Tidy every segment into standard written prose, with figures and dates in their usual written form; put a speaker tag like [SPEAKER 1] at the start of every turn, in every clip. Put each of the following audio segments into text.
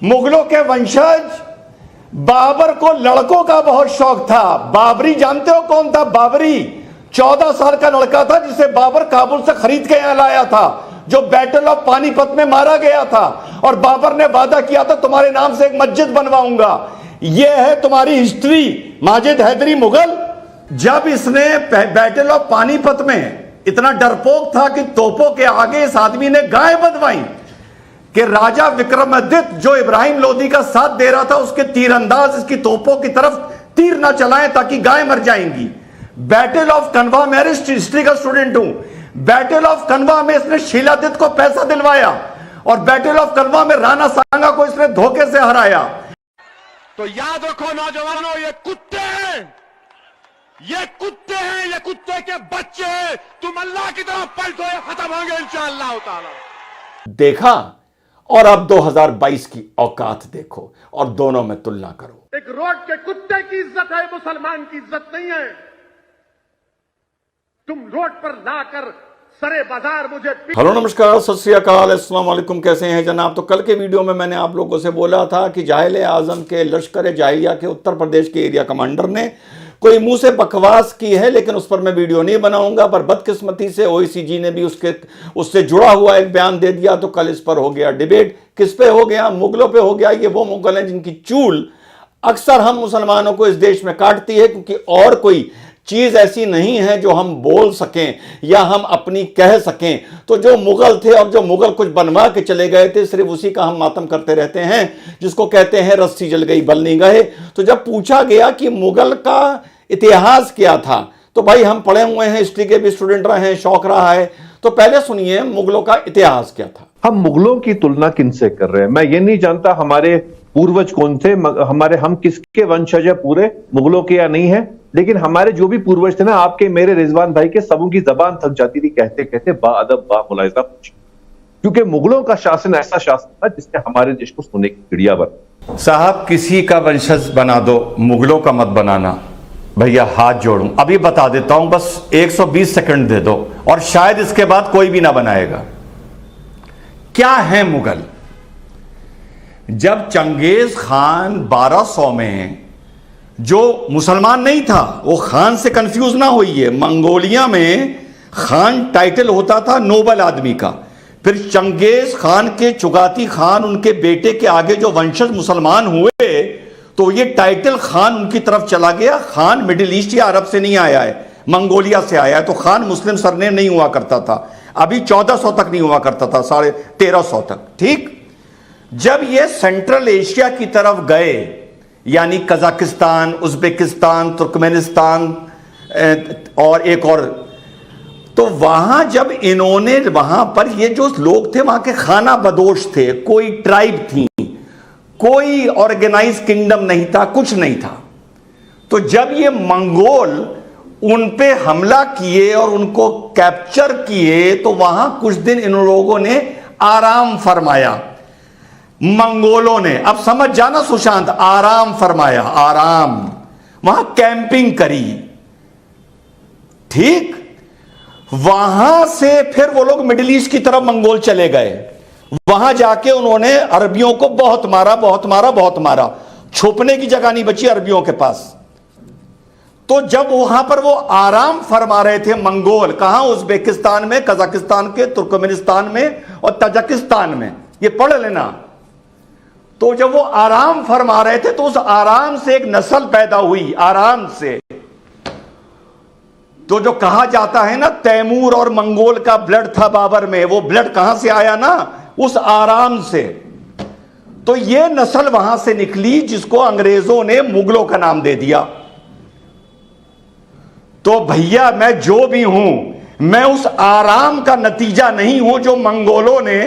[SPEAKER 1] मुगलों के वंशज, बाबर को लड़कों का बहुत शौक था। बाबरी जानते हो कौन था? बाबरी 14 साल का लड़का था जिसे बाबर काबुल से खरीद के यहां लाया था, जो बैटल ऑफ पानीपत में मारा गया था। और बाबर ने वादा किया था तुम्हारे नाम से एक मस्जिद बनवाऊंगा। यह है तुम्हारी हिस्ट्री। माजिद हैदरी मुगल, जब इसने बैटल ऑफ पानीपत में इतना डरपोक था कि तोपों के आगे इस आदमी ने गाय बंधवाई कि राजा विक्रमादित्य जो इब्राहिम लोदी का साथ दे रहा था उसके तीरंदाज इसकी तोपों की तरफ तीर ना चलाएं ताकि गाय मर जाएंगी। बैटल ऑफ कनवा, मैं हिस्ट्री का स्टूडेंट हूं, बैटल ऑफ कनवा में इसने शीलादित्य को पैसा दिलवाया और बैटल ऑफ कनवा में राणा सांगा को इसने धोखे से हराया।
[SPEAKER 2] तो याद रखो नौजवानों, ये कुत्ते हैं, ये कुत्ते हैं, ये कुत्ते के बच्चे हैं। तुम अल्लाह की तरफ पलटो, ये खत्म होंगे इंशाअल्लाह ताला।
[SPEAKER 1] देखा? और अब 2022 की औकात देखो और दोनों में तुलना करो।
[SPEAKER 2] एक रोड के कुत्ते की इज्जत है, मुसलमान की इज्जत नहीं है। तुम रोड पर लाकर सरे बाजार मुझे।
[SPEAKER 1] हेलो नमस्कार, सत श्री अकाल, अस्सलाम वालेकुम। कैसे हैं जनाब? तो कल के वीडियो में मैंने आप लोगों से बोला था कि जाहिल आजम के लश्कर जाहिलिया के उत्तर प्रदेश के एरिया कमांडर ने कोई मुंह से बकवास की है, लेकिन उस पर मैं वीडियो नहीं बनाऊंगा। पर बदकिस्मती से ओईसीजी ने भी उससे जुड़ा हुआ एक बयान दे दिया, तो कल इस पर हो गया डिबेट। किस पे हो गया? मुगलों पे हो गया। ये वो मुगल हैं जिनकी चूल अक्सर हम मुसलमानों को इस देश में काटती है, क्योंकि और कोई चीज ऐसी नहीं है जो हम बोल सकें या हम अपनी कह सकें। तो जो मुगल थे और जो मुगल कुछ बनवा के चले गए थे, सिर्फ उसी का हम मातम करते रहते हैं, जिसको कहते हैं रस्सी जल गई बल नहीं गए। तो जब पूछा गया कि मुगल का इतिहास क्या था, तो भाई हम पढ़े हुए हैं, हिस्ट्री के भी स्टूडेंट रहे हैं, शौक रहा है। तो पहले सुनिए मुगलों का इतिहास क्या था।
[SPEAKER 3] हम मुगलों की तुलना किनसे कर रहे हैं? मैं ये नहीं जानता हमारे पूर्वज कौन थे, हम किसके वंशज है, पूरे मुगलों के या नहीं है। लेकिन हमारे जो भी पूर्वज थे ना, आपके मेरे रिजवान भाई के, सबों की जबान थक जाती थी कहते कहते बा अदब बा मुलाहिजा कुछ। क्योंकि मुगलों का शासन ऐसा शासन था जिसने हमारे देश को सोने की चिड़िया बना।
[SPEAKER 1] साहब किसी का वंशज बना दो, मुगलों का मत बनाना। भैया हाथ जोड़ूं, अभी बता देता हूं, बस 120 सेकंड दे दो और शायद इसके बाद कोई भी ना बनाएगा। क्या है मुगल? जब चंगेज खान 1200 में, जो मुसलमान नहीं था, वो खान से कंफ्यूज ना होइए, मंगोलिया में खान टाइटल होता था नोबल आदमी का। फिर चंगेज खान के चुगाती खान, उनके बेटे के आगे जो वंशज मुसलमान हुए, तो ये टाइटल खान उनकी तरफ चला गया। खान मिडिल ईस्ट या अरब से नहीं आया है, मंगोलिया से आया है। तो खान मुस्लिम सरनेम नहीं हुआ करता था, अभी 1400 तक नहीं हुआ करता था, 1350 तक। ठीक, जब ये सेंट्रल एशिया की तरफ गए, यानी कजाकिस्तान, उज्बेकिस्तान, तुर्कमेनिस्तान और एक और, तो वहां जब इन्होंने, वहां पर ये जो लोग थे वहां के खाना बदोश थे, कोई ट्राइब थी, कोई ऑर्गेनाइज किंगडम नहीं था, कुछ नहीं था। तो जब ये मंगोल उन पे हमला किए और उनको कैप्चर किए, तो वहां कुछ दिन इन लोगों ने आराम फरमाया, मंगोलों ने। अब समझ जाना सुशांत, आराम फरमाया, आराम, वहां कैंपिंग करी। ठीक, वहां से फिर वो लोग मिडिल ईस्ट की तरफ मंगोल चले गए। वहां जाके उन्होंने अरबियों को बहुत मारा, बहुत मारा, बहुत मारा। छुपने की जगह नहीं बची अरबियों के पास। तो जब वहां पर वो आराम फरमा रहे थे मंगोल, कहां? उज्बेकिस्तान में, कजाकिस्तान के, तुर्कमेनिस्तान में और तजाकिस्तान में, ये पढ़ लेना। तो जब वो आराम फरमा रहे थे, तो उस आराम से एक नस्ल पैदा हुई, आराम से। तो जो कहा जाता है ना, तैमूर और मंगोल का ब्लड था बाबर में, वो ब्लड कहां से आया ना? उस आराम से। तो ये नस्ल वहां से निकली, जिसको अंग्रेजों ने मुगलों का नाम दे दिया। तो भैया मैं जो भी हूं, मैं उस आराम का नतीजा नहीं हूं जो मंगोलों ने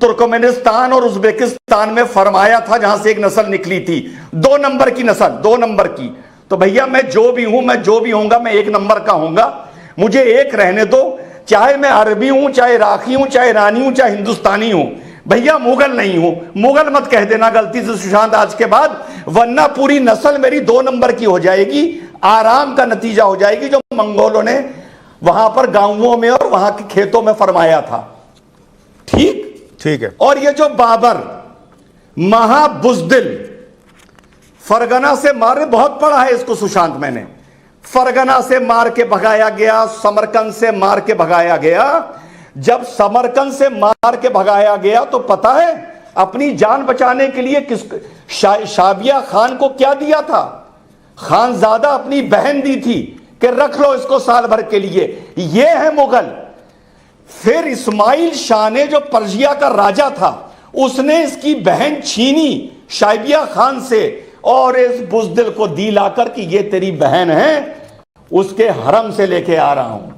[SPEAKER 1] तुर्कमेनिस्तान और उज्बेकिस्तान में फरमाया था, जहां से एक नस्ल निकली थी, 2 नंबर की नस्ल, 2 नंबर की। तो भैया मैं जो भी हूं, मैं जो भी होऊंगा, मैं 1 नंबर का होऊंगा। मुझे एक रहने दो, चाहे मैं अरबी हूं, चाहे इराकी हूं, चाहे ईरानी हूं, चाहे हिंदुस्तानी हूं। भैया मुगल नहीं हूं। मुगल मत कह देना गलती से सुशांत आज के बाद, वरना पूरी नस्ल मेरी 2 नंबर की हो जाएगी, आराम का नतीजा हो जाएगी, जो मंगोलों ने वहां पर गांवों में और वहां के खेतों में फरमाया था। ठीक, ठीक है। और ये जो बाबर, महाबुज़दिल, फरगना से मारे, बहुत पढ़ा है इसको सुशांत मैंने, फरगना से मार के भगाया गया, समरकंद से मार के भगाया गया। जब समरकंद से मार के भगाया गया तो पता है अपनी जान बचाने के लिए शाबिया खान को क्या दिया था? खानजादा अपनी बहन दी थी कि रख लो इसको साल भर के लिए। ये है मुगल। फिर इस्माइल शाह ने, जो पर्शिया का राजा था, उसने इसकी बहन छीनी शाबिया खान से और इस बुज़दिल को दी लाकर कि ये तेरी बहन है, उसके हरम से लेके आ रहा हूं।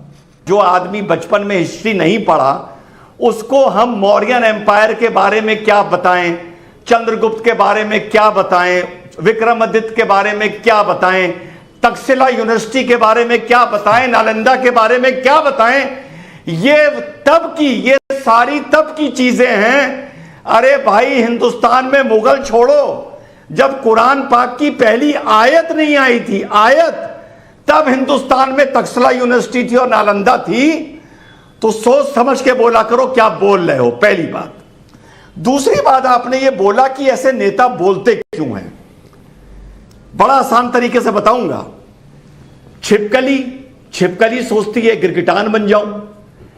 [SPEAKER 1] जो आदमी बचपन में हिस्ट्री नहीं पढ़ा उसको हम मौर्यन एम्पायर के बारे में क्या बताएं, चंद्रगुप्त के बारे में क्या बताएं, विक्रमादित्य के बारे में क्या बताएं, तक्षशिला यूनिवर्सिटी के बारे में क्या बताएं, नालंदा के बारे में क्या बताएं। ये सारी तब की चीजें हैं। अरे भाई, हिंदुस्तान में मुगल छोड़ो, जब कुरान पाक की पहली आयत नहीं आई थी, आयत, तब हिंदुस्तान में तक्षशिला यूनिवर्सिटी थी और नालंदा थी। तो सोच समझ के बोला करो क्या बोल रहे हो, पहली बात। दूसरी बात, आपने ये बोला कि ऐसे नेता बोलते क्यों हैं, बड़ा आसान तरीके से बताऊंगा। छिपकली सोचती है गिरगिटान बन जाऊं,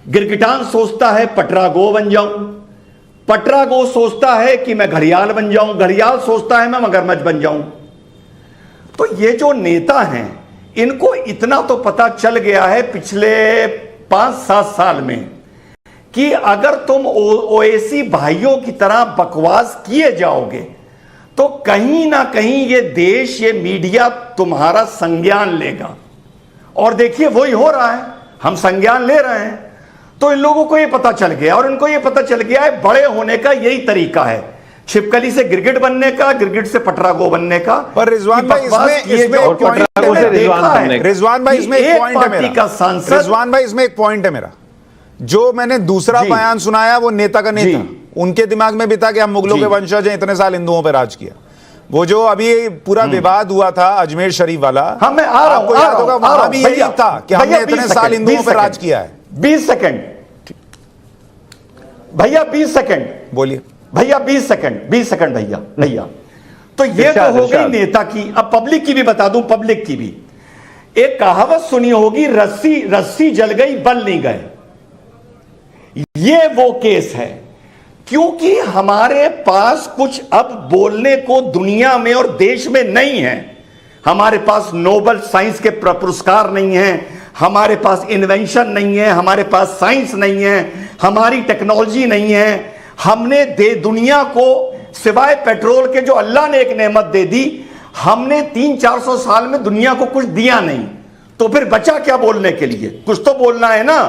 [SPEAKER 1] गिरगिटान सोचता है पटरागो बन जाऊं, पटरागो सोचता है कि मैं घड़ियाल बन जाऊं, घड़ियाल सोचता है मैं मगरमच्छ बन जाऊं। तो ये जो नेता हैं, इनको इतना तो पता चल गया है पिछले 5-7 साल में कि अगर तुम ओवैसी भाइयों की तरह बकवास किए जाओगे तो कहीं ना कहीं ये देश, ये मीडिया तुम्हारा संज्ञान लेगा। और देखिए वही हो रहा है, हम संज्ञान ले रहे हैं। तो इन लोगों को ये पता चल गया, और इनको ये पता चल गया है बड़े होने का यही तरीका है, छिपकली से गिरगिट बनने का, गिरगिट से पटरागो बनने का।
[SPEAKER 4] पर रिजवान भाई इसमें एक पॉइंट है, रिजवान भाई इसमें एक पॉइंट है मेरा, रिजवान भाई इसमें एक पॉइंट है मेरा। जो मैंने दूसरा बयान सुनाया वो नेता का नहीं था, उनके दिमाग में भी था कि हम मुगलों के वंशज हैं, इतने साल हिंदुओं पर राज किया। वो जो अभी पूरा विवाद हुआ था अजमेर शरीफ वाला, आपको याद होगा, वहां भी यही था कि हमने इतने साल हिंदुओं पर राज किया है।
[SPEAKER 1] 20 सेकंड भैया, 20 सेकंड
[SPEAKER 4] बोलिए
[SPEAKER 1] भैया, 20 सेकंड भैया। तो ये तो हो गई नेता की। अब पब्लिक की भी बता दूं, पब्लिक की भी एक कहावत सुनी होगी, रस्सी जल गई बल नहीं गए। ये वो केस है, क्योंकि हमारे पास कुछ अब बोलने को दुनिया में और देश में नहीं है। हमारे पास नोबेल साइंस के पुरस्कार नहीं है, हमारे पास इन्वेंशन नहीं है, हमारे पास साइंस नहीं है, हमारी टेक्नोलॉजी नहीं है। हमने दुनिया को सिवाय पेट्रोल के, जो अल्लाह ने एक नेमत दे दी, हमने 300-400 साल में दुनिया को कुछ दिया नहीं। तो फिर बचा क्या बोलने के लिए? कुछ तो बोलना है ना।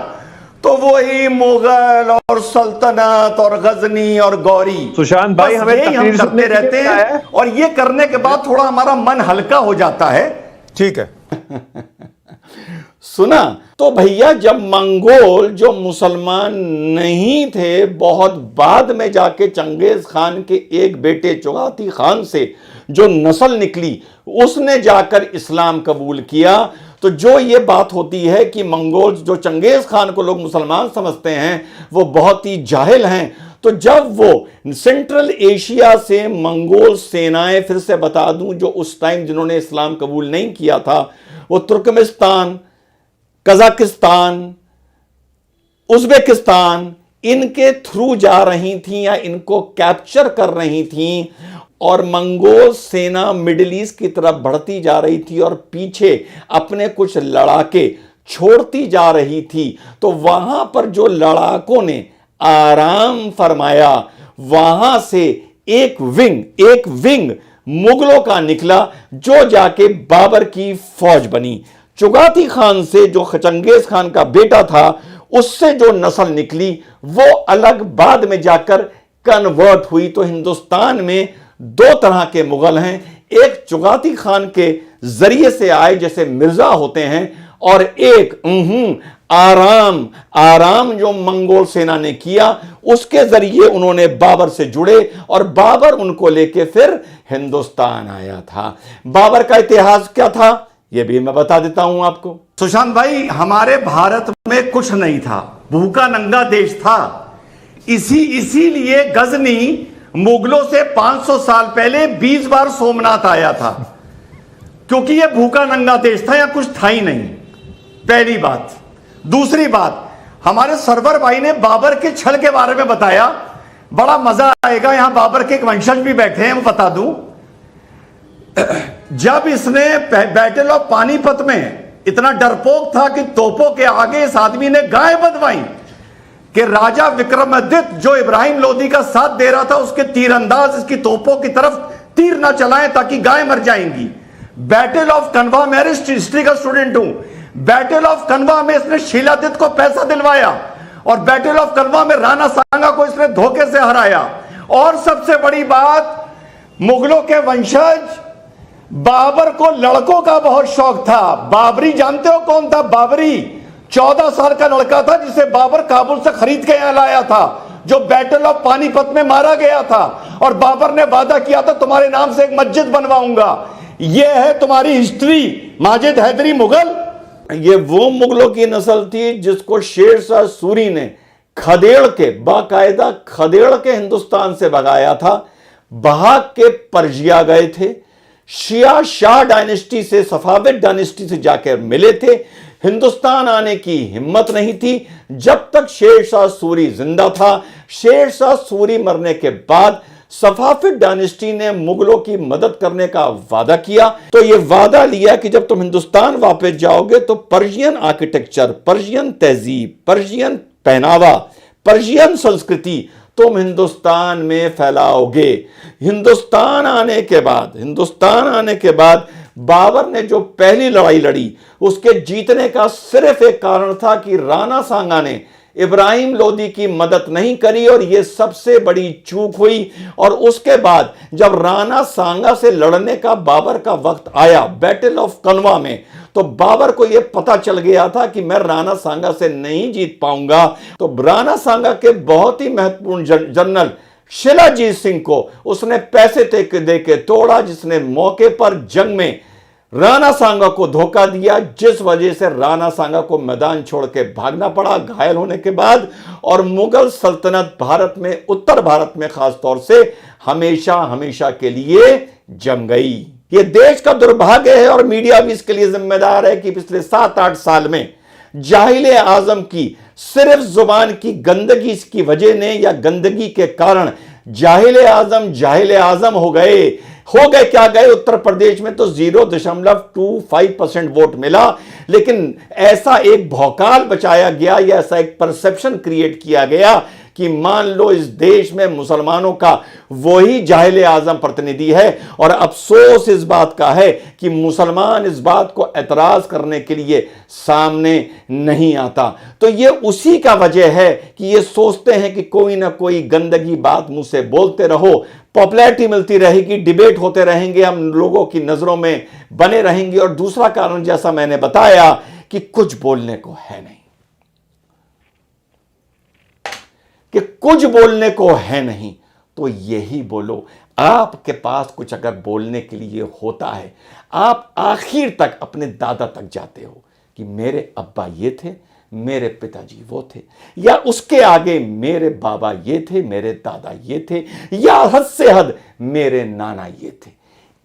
[SPEAKER 1] तो वही मुगल और सल्तनत और गजनी और गौरी,
[SPEAKER 3] सुशांत भाई, हमें
[SPEAKER 1] हम करते रहते हैं, और ये करने के बाद थोड़ा हमारा मन हल्का हो जाता है।
[SPEAKER 4] ठीक है।
[SPEAKER 1] सुना तो भैया, जब मंगोल जो मुसलमान नहीं थे, बहुत बाद में जाके चंगेज खान के एक बेटे चुगाती खान से जो नस्ल निकली, उसने जाकर इस्लाम कबूल किया। तो जो ये बात होती है कि मंगोल, जो चंगेज खान को लोग मुसलमान समझते हैं, वो बहुत ही जाहिल हैं। तो जब वो सेंट्रल एशिया से मंगोल सेनाएं, फिर से बता दूं, जो उस टाइम जिन्होंने इस्लाम कबूल नहीं किया था, वो तुर्कमेनिस्तान, कजाकिस्तान, उज्बेकिस्तान, इनके थ्रू जा रही थी या इनको कैप्चर कर रही थी, और मंगोल सेना मिडिल ईस्ट की तरफ बढ़ती जा रही थी और पीछे अपने कुछ लड़ाके छोड़ती जा रही थी। तो वहां पर जो लड़ाकों ने आराम फरमाया, वहां से एक विंग मुगलों का निकला, जो जाके बाबर की फौज बनी। चुगाती खान से, जो चंगेज खान का बेटा था, उससे जो नस्ल निकली वो अलग बाद में जाकर कन्वर्ट हुई। तो हिंदुस्तान में 2 तरह के मुगल हैं, एक चुगाती खान के जरिए से आए जैसे मिर्जा होते हैं, और एक आराम जो मंगोल सेना ने किया, उसके जरिए उन्होंने बाबर से जुड़े और बाबर उनको लेके फिर हिंदुस्तान आया था। बाबर का इतिहास क्या था ये भी मैं बता देता हूं आपको। सुशांत भाई, हमारे भारत में कुछ नहीं था, भूखा नंगा देश था। इसीलिए गजनी मुगलों से 500 साल पहले 20 बार सोमनाथ आया था, क्योंकि यह भूखा नंगा देश था, या कुछ था ही नहीं। पहली बात। दूसरी बात, हमारे सरवर भाई ने बाबर के छल के बारे में बताया, बड़ा मजा आएगा। यहां बाबर के एक वंशज भी बैठे हैं, मैं बता दूं। जब इसने बैटल ऑफ पानीपत में इतना डरपोक था कि तोपों के आगे इस आदमी ने गाय बंधवाई कि राजा विक्रमादित्य जो इब्राहिम लोदी का साथ दे रहा था, उसके तीरंदाज इसकी तोपों की तरफ तीर ना चलाएं ताकि गाय मर जाएंगी। बैटल ऑफ कनवा में हिस्ट्री का स्टूडेंट हूं, बैटल ऑफ कनवा में इसने शीलादित्य को पैसा दिलवाया, और बैटल ऑफ कनवा में राणा सांगा को इसने धोखे से हराया। और सबसे बड़ी बात, मुगलों के वंशज बाबर को लड़कों का बहुत शौक था। बाबरी जानते हो कौन था? बाबरी 14 साल का लड़का था जिसे बाबर काबुल से खरीद के यहां लाया था, जो बैटल ऑफ पानीपत में मारा गया था। और बाबर ने वादा किया था तुम्हारे नाम से एक मस्जिद बनवाऊंगा। यह है तुम्हारी हिस्ट्री। माजिद हैदरी मुगल, ये वो मुगलों की नस्ल थी जिसको शेर शाह सूरी ने खदेड़ के, बाकायदा खदेड़ के हिंदुस्तान से भगाया था। भाग के पर्जिया गए थे, शिया शाह डायनेस्टी से, सफाविद डायनेस्टी से जाकर मिले थे। हिंदुस्तान आने की हिम्मत नहीं थी जब तक शेर शाह सूरी जिंदा था। शेर शाह सूरी मरने के बाद सफाविद डायनेस्टी ने मुगलों की मदद करने का वादा किया। तो यह वादा लिया कि जब तुम हिंदुस्तान वापस जाओगे तो पर्शियन आर्किटेक्चर, पर्शियन तहजीब, पर्शियन पहनावा, पर्शियन संस्कृति तुम हिंदुस्तान में फैलाओगे। हिंदुस्तान आने के बाद बाबर ने जो पहली लड़ाई लड़ी, उसके जीतने का सिर्फ एक कारण था कि राणा सांगा ने इब्राहिम लोदी की मदद नहीं करी, और यह सबसे बड़ी चूक हुई। और उसके बाद जब राणा सांगा से लड़ने का बाबर का वक्त आया बैटल ऑफ कनवा में, तो बाबर को यह पता चल गया था कि मैं राणा सांगा से नहीं जीत पाऊंगा। तो राणा सांगा के बहुत ही महत्वपूर्ण जनरल शिलाजीत सिंह को उसने पैसे दे के तोड़ा, जिसने मौके पर जंग में राणा सांगा को धोखा दिया, जिस वजह से राणा सांगा को मैदान छोड़ के भागना पड़ा घायल होने के बाद। और मुगल सल्तनत भारत में, उत्तर भारत में खास तौर से हमेशा हमेशा के लिए जम गई। यह देश का दुर्भाग्य है, और मीडिया भी इसके लिए जिम्मेदार है कि पिछले 7-8 साल में जाहिले आजम की सिर्फ जुबान की गंदगी की वजह ने, या गंदगी के कारण जाहिले आजम हो गए। क्या गए? उत्तर प्रदेश में तो 0.25% वोट मिला, लेकिन ऐसा एक भौकाल बचाया गया, या ऐसा एक परसेप्शन क्रिएट किया गया कि मान लो इस देश में मुसलमानों का वही जाहिले आजम प्रतिनिधि है। और अफसोस इस बात का है कि मुसलमान इस बात को एतराज करने के लिए सामने नहीं आता। तो ये उसी का वजह है कि ये सोचते हैं कि कोई ना कोई गंदगी बात मुंह से बोलते रहो, पॉपुलैरिटी मिलती रहेगी, डिबेट होते रहेंगे, हम लोगों की नजरों में बने रहेंगे। और दूसरा कारण, जैसा मैंने बताया, कि कुछ बोलने को है नहीं, तो यही बोलो। आपके पास कुछ अगर बोलने के लिए होता है, आप आखिर तक अपने दादा तक जाते हो कि मेरे अब्बा ये थे, मेरे पिताजी वो थे, या उसके आगे मेरे बाबा ये थे, मेरे दादा ये थे, या हद से हद मेरे नाना ये थे।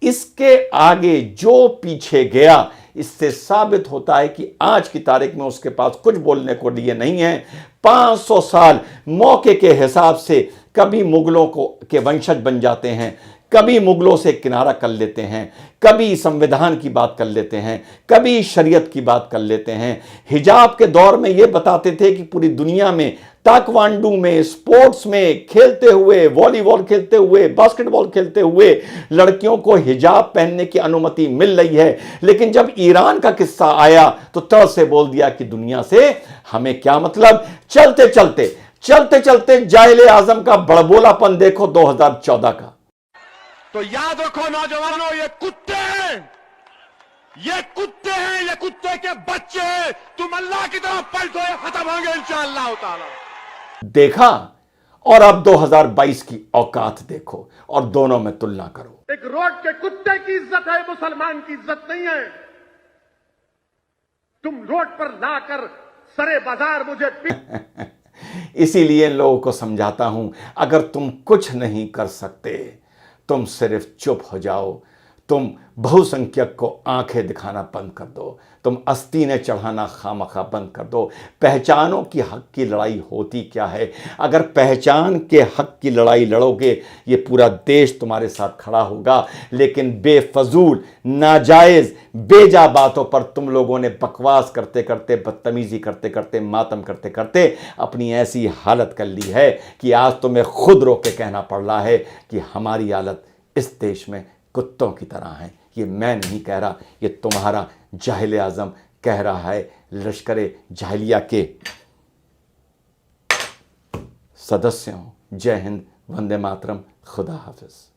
[SPEAKER 1] इसके आगे जो पीछे गया, इससे साबित होता है कि आज की तारीख में उसके पास कुछ बोलने को लिए नहीं है। 500 साल मौके के हिसाब से कभी मुगलों के वंशज बन जाते हैं, कभी मुगलों से किनारा कर लेते हैं, कभी संविधान की बात कर लेते हैं, कभी शरीयत की बात कर लेते हैं। हिजाब के दौर में ये बताते थे कि पूरी दुनिया में ताइक्वांडो में, स्पोर्ट्स में खेलते हुए, वॉलीबॉल खेलते हुए, बास्केटबॉल खेलते हुए लड़कियों को हिजाब पहनने की अनुमति मिल रही है। लेकिन जब ईरान का किस्सा आया तो तड़ से बोल दिया कि दुनिया से हमें क्या मतलब। चलते चलते जाहिले आजम का बड़बोलापन देखो 2014 का।
[SPEAKER 2] तो याद रखो नौजवानों, ये कुत्ते हैं, ये कुत्ते के बच्चे हैं। तुम अल्लाह की तरफ पलटो, ये खत्म होंगे इंशाअल्लाह ताला।
[SPEAKER 1] देखा, और अब 2022 की औकात देखो और दोनों में तुलना करो।
[SPEAKER 2] एक रोड के कुत्ते की इज्जत है, मुसलमान की इज्जत नहीं है। तुम रोड पर लाकर सरे बाजार मुझे
[SPEAKER 1] इसीलिए इन लोगों को समझाता हूं, अगर तुम कुछ नहीं कर सकते, तुम सिर्फ चुप हो जाओ, तुम बहुसंख्यक को आंखें दिखाना बंद कर दो, तुम आस्तीनें चढ़ाना खामखा बंद कर दो। पहचानो कि हक की लड़ाई होती क्या है। अगर पहचान के हक की लड़ाई लड़ोगे, ये पूरा देश तुम्हारे साथ खड़ा होगा। लेकिन बेफजूल, नाजायज़, बेजा बातों पर तुम लोगों ने बकवास करते करते, बदतमीजी करते करते, मातम करते करते अपनी ऐसी हालत कर ली है कि आज तुम्हें खुद रो के कहना पड़ रहा है कि हमारी हालत इस देश में कुत्तों की तरह है। ये मैं नहीं कह रहा, ये तुम्हारा जाहिल आज़म कह रहा है, लश्करे जाहिलिया के सदस्यों। जय हिंद, वंदे मातरम, खुदा हाफिज।